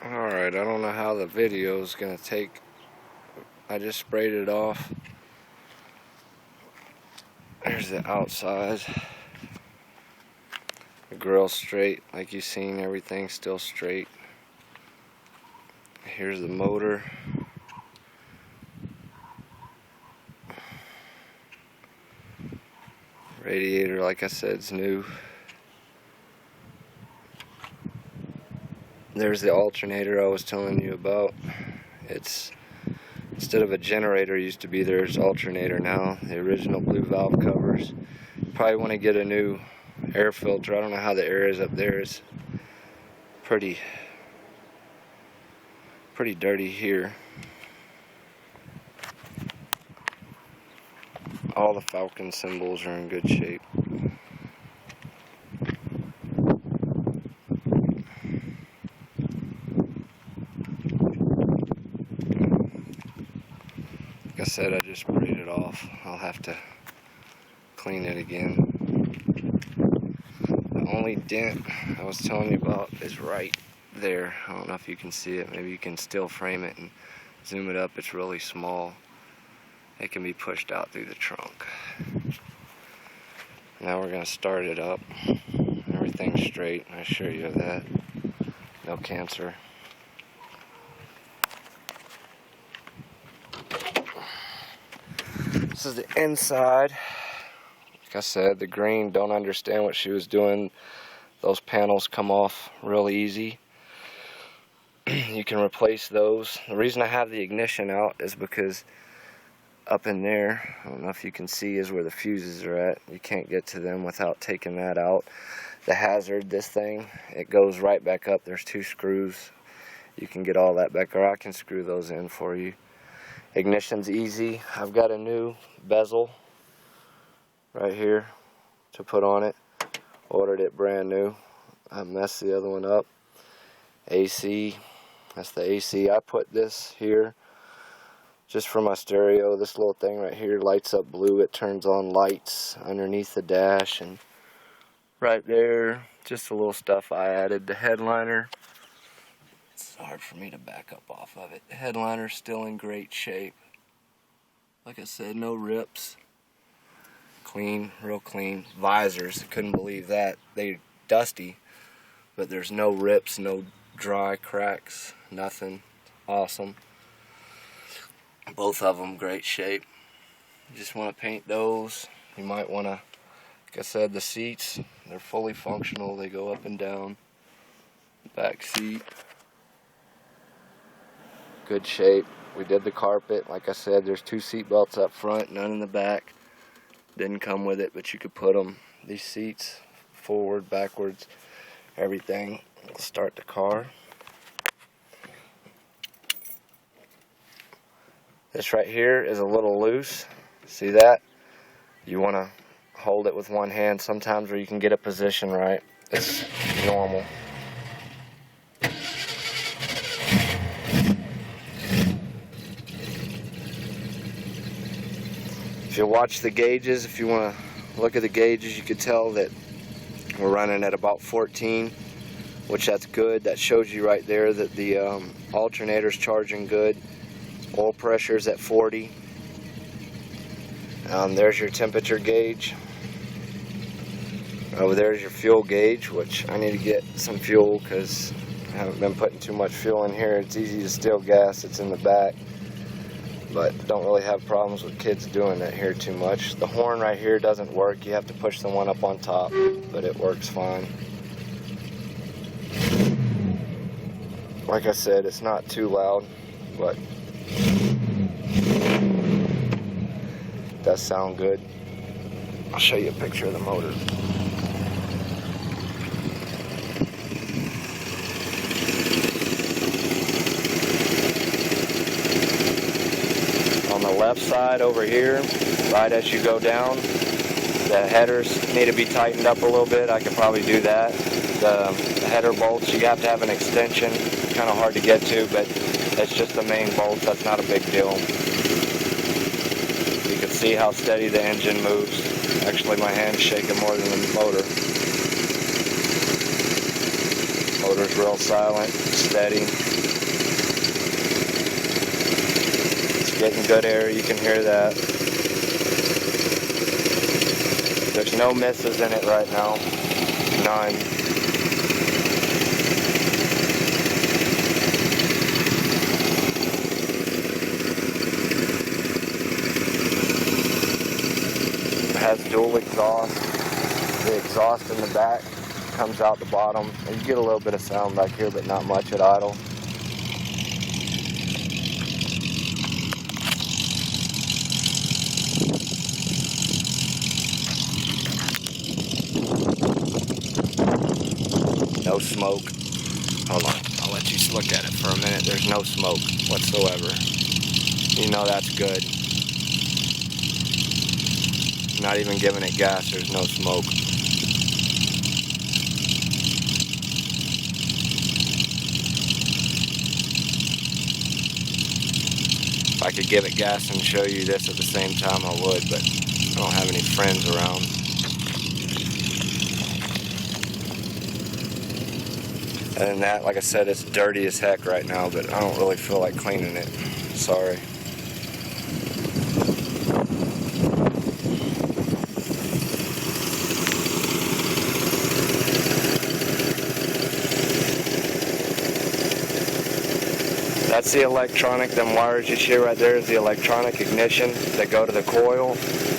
Alright, I don't know how the video is going to take. I just sprayed it off. There's the outside. The grill's straight, like you've seen, everything's still straight. Here's the motor. Radiator, like I said, is new. There's the alternator I was telling you about. It's instead of a generator used to be, there's alternator now. The original blue valve covers. Probably want to get a new air filter. I don't know how the air is up there. It's pretty dirty here. All the Falcon symbols are in good shape. Like I said, I just sprayed it off. I'll have to clean it again. The only dent I was telling you about is right there. I don't know if you can see it. Maybe you can still frame it and zoom it up. It's really small. It can be pushed out through the trunk. Now we're going to start it up. Everything's straight. I assure you of that. No cancer. This is the inside. Like I said, the green, don't understand what she was doing. Those panels come off real easy. You can replace those. The reason I have the ignition out is because up in there, I don't know if you can see, is where the fuses are at. You can't get to them without taking that out. The hazard, this thing, it goes right back up. There's 2 screws. You can get all that back, or I can screw those in for you. Ignition's easy. I've got a new bezel right here to put on it. Ordered it brand new. I messed the other one up. AC, that's the AC. I put this here just for my stereo. This little thing right here lights up blue. It turns on lights underneath the dash, and right there, just a little stuff I added. The headliner, it's hard for me to back up off of it. The headliner's still in great shape. Like I said, no rips. Clean, real clean. Visors, I couldn't believe that. They're dusty, but there's no rips, no dry cracks, nothing. Awesome. Both of them great shape. You just want to paint those. You might want to, like I said, the seats, they're fully functional. They go up and down. Back seat, good shape. We did the carpet. Like I said, there's 2 seat belts up front, none in the back. Didn't come with it, but you could put them. These seats, forward, backwards, everything. Let's start the car. This right here is a little loose. See that? You want to hold it with one hand sometimes, where you can get a position right. It's normal. If you watch the gauges, if you want to look at the gauges, you could tell that we're running at about 14, which that's good. That shows you right there that the alternator's charging good. Oil pressure's at 40. There's your temperature gauge. Over there's your fuel gauge, which I need to get some fuel because I haven't been putting too much fuel in here. It's easy to steal gas. It's in the back. But don't really have problems with kids doing that here too much. The horn right here doesn't work. You have to push the one up on top, but it works fine. Like I said, it's not too loud, but it does sound good. I'll show you a picture of the motor. On the left side over here, right as you go down, the headers need to be tightened up a little bit. I could probably do that. The header bolts, you have to have an extension. Kind of hard to get to, but it's just the main bolts. That's not a big deal. You can see how steady the engine moves. Actually, my hand's shaking more than the motor. Motor's real silent, steady. It's getting good air, you can hear that. There's no misses in it right now. None. It has dual exhaust. The exhaust in the back comes out the bottom. And you get a little bit of sound back here, but not much at idle. No smoke. Hold on, I'll let you look at it for a minute. There's no smoke whatsoever. You know that's good. Not even giving it gas, there's no smoke. If I could give it gas and show you this at the same time, I would, but I don't have any friends around. Other than that, like I said, it's dirty as heck right now, but I don't really feel like cleaning it. Sorry. That's the electronic, them wires you see right there is the electronic ignition that go to the coil,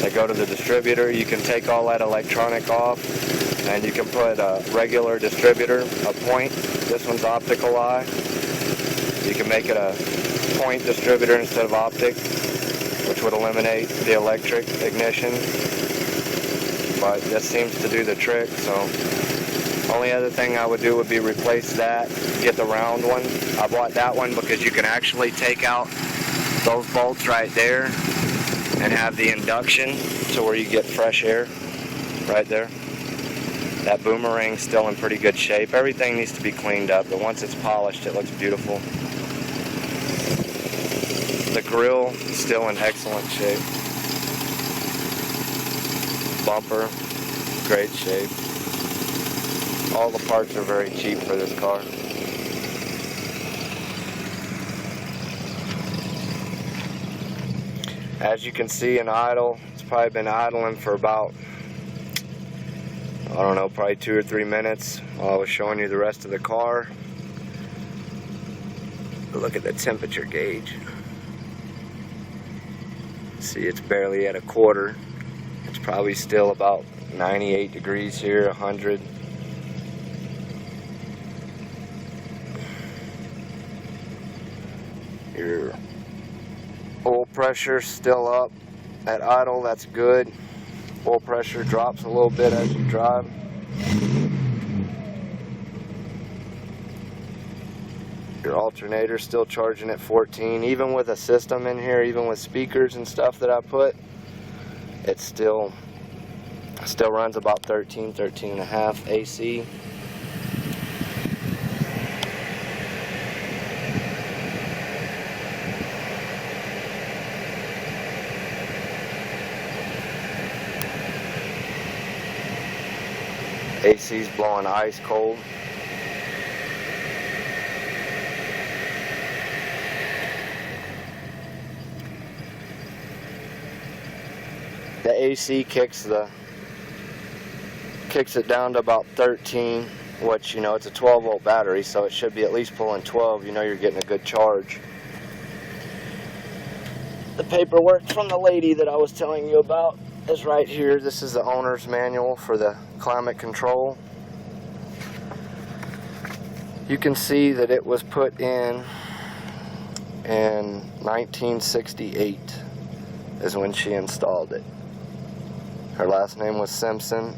that go to the distributor. You can take all that electronic off and you can put a regular distributor, a point. This one's optical eye. You can make it a point distributor instead of optic, which would eliminate the electric ignition. But this seems to do the trick, so only other thing I would do would be replace that, get the round one. I bought that one because you can actually take out those bolts right there and have the induction to where you get fresh air right there. That boomerang's still in pretty good shape. Everything needs to be cleaned up, but once it's polished, it looks beautiful. The grill is still in excellent shape. Bumper, great shape. All the parts are very cheap for this car. As you can see in idle, it's probably been idling for about, I don't know, probably 2 or 3 minutes while I was showing you the rest of the car. But look at the temperature gauge. See, it's barely at a quarter. It's probably still about 98 degrees here, 100. Your oil pressure still up at idle, that's good. Oil pressure drops a little bit as you drive. Your alternator still charging at 14. Even with a system in here, even with speakers and stuff that I put, it still runs about 13 and a half AC. AC's blowing ice cold. The AC kicks it down to about 13, which, you know, it's a 12-volt battery, so it should be at least pulling 12. You know you're getting a good charge. The paperwork from the lady that I was telling you about is right here. This is the owner's manual for the climate control. You can see that it was put in 1968 is when she installed it. Her last name was Simpson.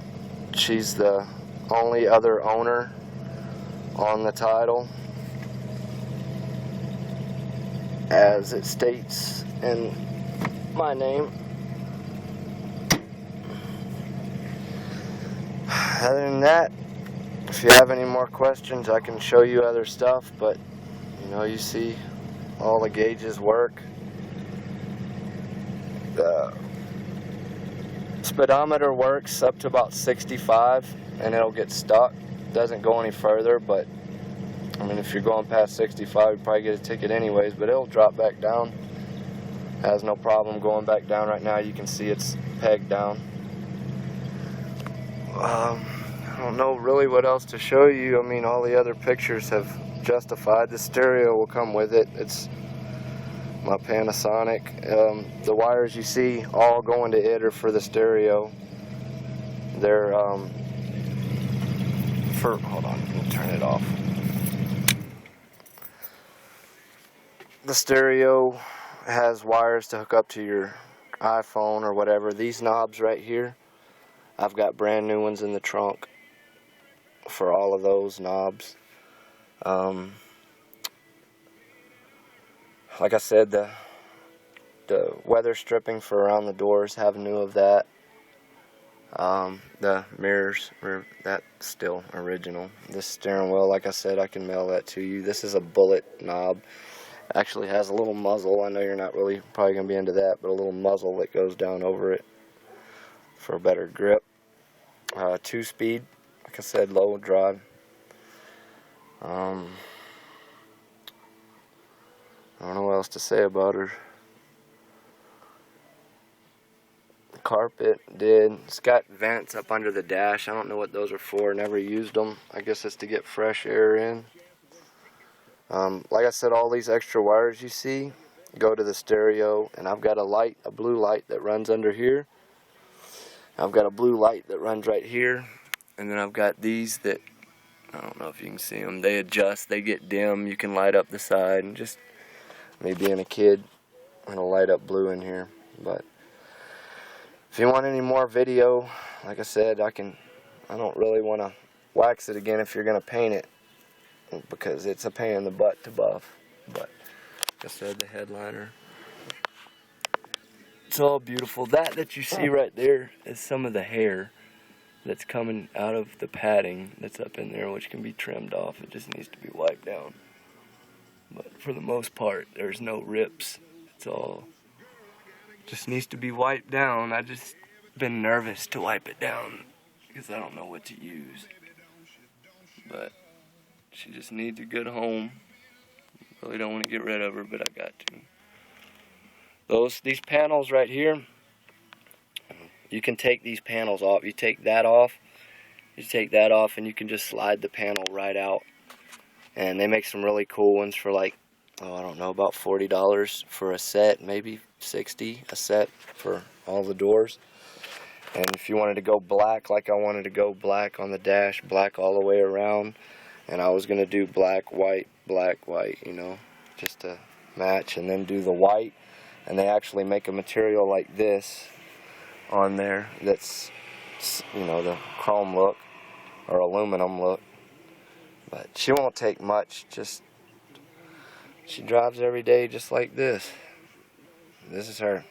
She's the only other owner on the title, as it states in my name. Other than that, if you have any more questions, I can show you other stuff, but you know, you see all the gauges work. The speedometer works up to about 65 and it'll get stuck. Doesn't go any further, but I mean, if you're going past 65, you probably get a ticket anyways, but it'll drop back down. Has no problem going back down right now. You can see it's pegged down. I don't know really what else to show you. I mean, all the other pictures have justified. The stereo will come with it. It's my Panasonic. The wires you see all going to it are for the stereo. They're hold on, let me turn it off. The stereo has wires to hook up to your iPhone or whatever. These knobs right here, I've got brand new ones in the trunk for all of those knobs. Like I said, the weather stripping for around the doors, have new of that. The mirrors, that's still original. This steering wheel, like I said, I can mail that to you. This is a bullet knob. Actually has a little muzzle. I know you're not really probably going to be into that, but a little muzzle that goes down over it for a better grip. 2-speed, like I said, low drive. I don't know what else to say about her. The carpet it's got vents up under the dash. I don't know what those are for. Never used them. I guess it's to get fresh air in. Like I said, all these extra wires you see go to the stereo, and I've got a blue light that runs under here. I've got a blue light that runs right here, and then I've got these that, I don't know if you can see them, they adjust, they get dim, you can light up the side, and just me being a kid, it'll light up blue in here. But if you want any more video, like I said, I don't really want to wax it again if you're going to paint it, because it's a pain in the butt to buff. But like I said, the headliner, it's all beautiful. That you see right there is some of the hair that's coming out of the padding that's up in there, which can be trimmed off. It just needs to be wiped down. But for the most part, there's no rips. It's all just needs to be wiped down. I just been nervous to wipe it down because I don't know what to use. But she just needs a good home. Really don't want to get rid of her, but I got to. These panels right here, you can take these panels off. You take that off, and you can just slide the panel right out. And they make some really cool ones for like, I don't know, about $40 for a set, maybe $60 a set for all the doors. And if you wanted to go black, like I wanted to go black on the dash, black all the way around, and I was going to do black, white, you know, just to match, and then do the white. And they actually make a material like this on there that's, you know, the chrome look or aluminum look. But she won't take much, she drives every day just like this. This is her.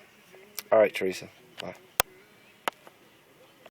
Alright, Teresa. Bye.